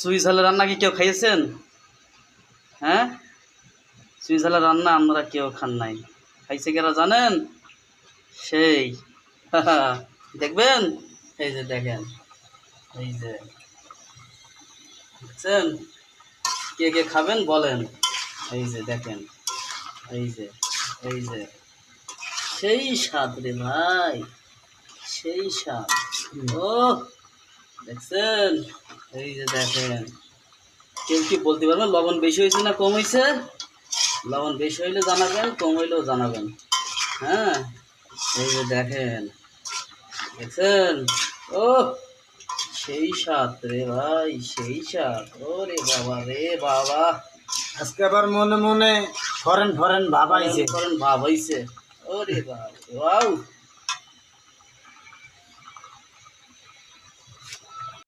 চুই ঝালের রান্না কি কেউ খাইয়েছেন? হ্যাঁ, চুই ঝালের রান্না আপনারা কেউ খান নাই, খাইছে কেরা জানেন? সেই দেখবেন, এই যে দেখেন, এই যে দেখছেন, কে কে খাবেন বলেন? এই যে দেখেন, এই যে, এই যে সেই স্বাদ রে ভাই, সেই স্বাদ। ও দেখছেন, এই যে দেখেন, কেউ কি বলতে পারবেন লবণ বেশি হয়েছে না কম হয়েছে? লবণ বেশি হইলে জানাবেন, কম হইলেও জানাবেন। হ্যাঁ, এই যে দেখেন, দেখছেন, ও সেই স্বাদ রে ভাই, সেই স্বাদ। ও রে বাবা রে বাবা, আজকে আবার মনে মনে ফরেন ফরেন ভাব আইছে। ভাব হইছে। ও রে বাবা, ওয়াও।